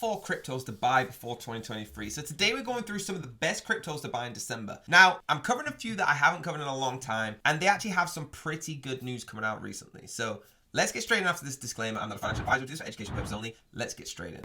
4 cryptos to buy before 2023. So today we're going through some of the best cryptos to buy in December. Now, I'm covering a few that I haven't covered in a long time, and they actually have some pretty good news coming out recently. So let's get straight in after this disclaimer. I'm not a financial advisor, this is for education purposes only. Let's get straight in.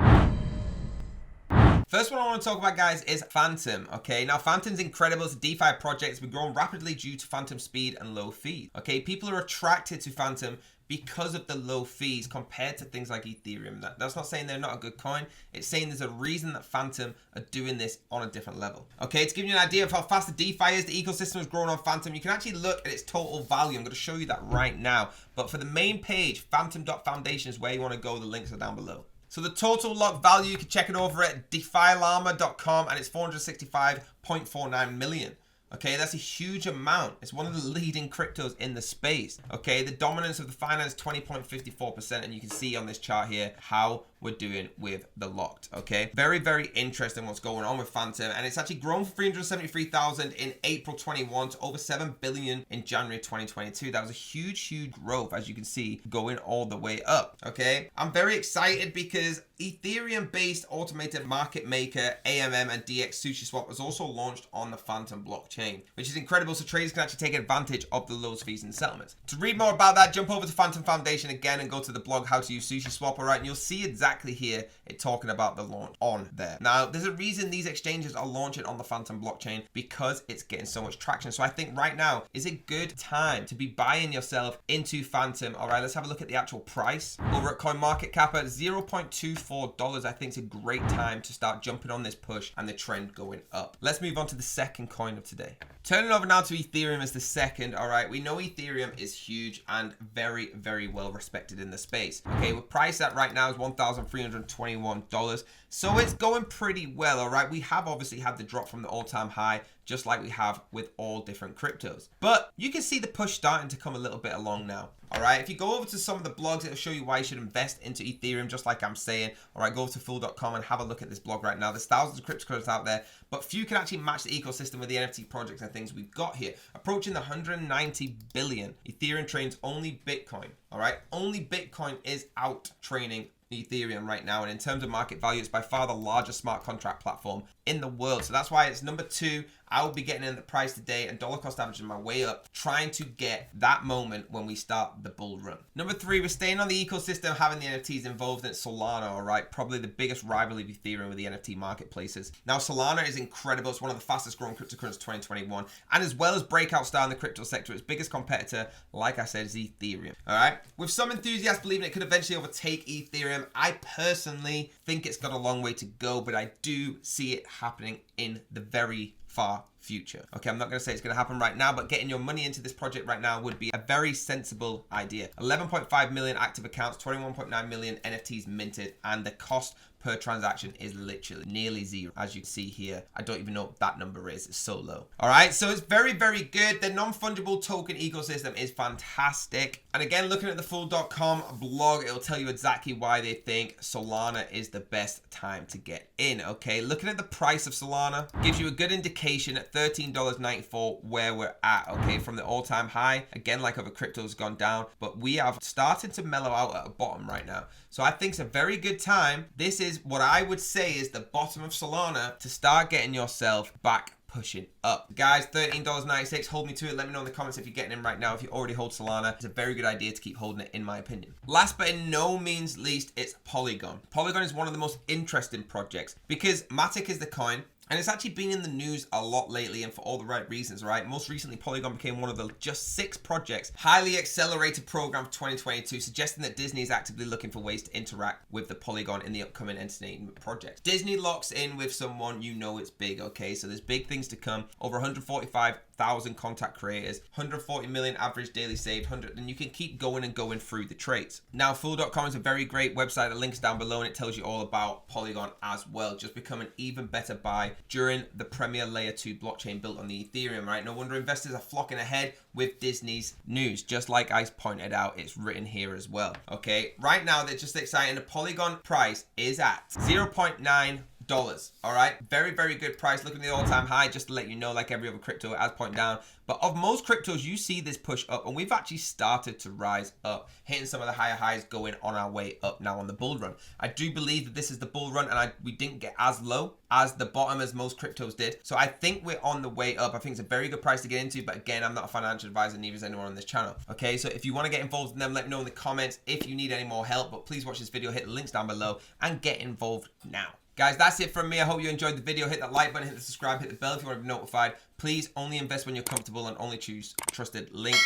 First one I want to talk about, guys, is Fantom. Okay, now Fantom's incredible. It's a DeFi project. It's been growing rapidly due to Fantom speed and low fees. Okay, people are attracted to Fantom because of the low fees compared to things like Ethereum. That's not saying they're not a good coin. It's saying there's a reason that Fantom are doing this on a different level. Okay, to give you an idea of how fast the DeFi is, the ecosystem is growing on Fantom. You can actually look at its total value. I'm going to show you that right now. But for the main page, Fantom.foundation is where you want to go. The links are down below. So the total lock value, you can check it over at defilama.com, and it's 465.49 million. Okay, that's a huge amount. It's one of the leading cryptos in the space. Okay, the dominance of the finance, 20.54%, and you can see on this chart here how we're doing with the locked. Okay, very, very interesting what's going on with Fantom, and it's actually grown from 373,000 in April 21 to over 7 billion in January 2022. That was a huge growth, as you can see, going all the way up. Okay, I'm very excited because Ethereum-based automated market maker AMM and DX SushiSwap was also launched on the Fantom blockchain, which is incredible. So traders can actually take advantage of the lowest fees and settlements. To read more about that, jump over to Fantom Foundation again and go to the blog How to Use SushiSwap. All right, and you'll see exactly here it talking about the launch on there. Now, there's a reason these exchanges are launching on the Fantom blockchain, because it's getting so much traction. So I think right now is a good time to be buying yourself into Fantom. All right, let's have a look at the actual price over at CoinMarketCap at $0.24. I think it's a great time to start jumping on this push and the trend going up. Let's move on to the second coin of today. Turning over now to Ethereum as the second. All right, we know Ethereum is huge and very, very well respected in the space. Okay, we're priced at right now is $1,321. So it's going pretty well. All right, we have obviously had the drop from the all-time high, just like we have with all different cryptos. But you can see the push starting to come a little bit along now. All right, if you go over to some of the blogs, it'll show you why you should invest into Ethereum, just like I'm saying. All right, go over to fool.com and have a look at this blog right now. There's thousands of cryptocurrencies out there, but few can actually match the ecosystem with the NFT projects and things we've got here. Approaching the 190 billion. Ethereum trains only Bitcoin. All right, only Bitcoin is out training Ethereum right now, and in terms of market value, it's by far the largest smart contract platform in the world. So that's why it's number 2. I will be getting in the price today and dollar cost averaging my way up, trying to get that moment when we start the bull run. Number 3, we're staying on the ecosystem, having the NFTs involved in Solana. All right, probably the biggest rival of Ethereum with the NFT marketplaces. Now, Solana is incredible. It's one of the fastest growing cryptocurrencies 2021, and as well as breakout star in the crypto sector, its biggest competitor, like I said, is Ethereum. All right, with some enthusiasts believing it could eventually overtake Ethereum, I personally think it's got a long way to go, but I do see it happening in the very far future. Okay, I'm not going to say it's going to happen right now, but getting your money into this project right now would be a very sensible idea. 11.5 million active accounts, 21.9 million NFTs minted, and the cost per transaction is literally nearly 0. As you can see here, I don't even know what that number is. It's so low. All right, so it's very, very good. The non-fungible token ecosystem is fantastic. And again, looking at the fool.com blog, it'll tell you exactly why they think Solana is the best time to get in. Okay, looking at the price of Solana gives you a good indication at $13.94 where we're at. Okay, from the all-time high, again, like other cryptos gone down, but we have started to mellow out at a bottom right now. So I think it's a very good time. This is what I would say is the bottom of Solana to start getting yourself back pushing up. Guys, $13.96, hold me to it. Let me know in the comments if you're getting in right now. If you already hold Solana, it's a very good idea to keep holding it, in my opinion. Last but in no means least, it's Polygon. Polygon is one of the most interesting projects because Matic is the coin, and it's actually been in the news a lot lately, and for all the right reasons, right? Most recently, Polygon became one of the just 6 projects, highly accelerated program for 2022, suggesting that Disney is actively looking for ways to interact with the Polygon in the upcoming entertainment project. Disney locks in with someone, you know it's big, okay? So there's big things to come. Over 145,000 contact creators, 140 million average daily saved, and you can keep going and going through the trades. Now, fool.com is a very great website. The link's down below, and it tells you all about Polygon as well. Just become an even better buy during the premier layer 2 blockchain built on the Ethereum, right? No wonder investors are flocking ahead with Disney's news. Just like I pointed out, it's written here as well. Okay, right now they're just exciting. The Polygon price is at 0.9 All right, very, very good price. Look at the all-time high, just to let you know, like every other crypto, it has pointed down. But of most cryptos, you see this push up, and we've actually started to rise up, hitting some of the higher highs, going on our way up now on the bull run. I do believe that this is the bull run, and we didn't get as low as the bottom as most cryptos did. So I think we're on the way up. I think it's a very good price to get into, but again, I'm not a financial advisor, neither is anyone on this channel. Okay, so if you want to get involved in them, let me know in the comments if you need any more help. But please watch this video, hit the links down below, and get involved now. Guys, that's it from me. I hope you enjoyed the video. Hit that like button, hit the subscribe, hit the bell if you want to be notified. Please only invest when you're comfortable and only choose trusted links.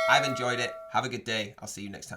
I've enjoyed it. Have a good day. I'll see you next time.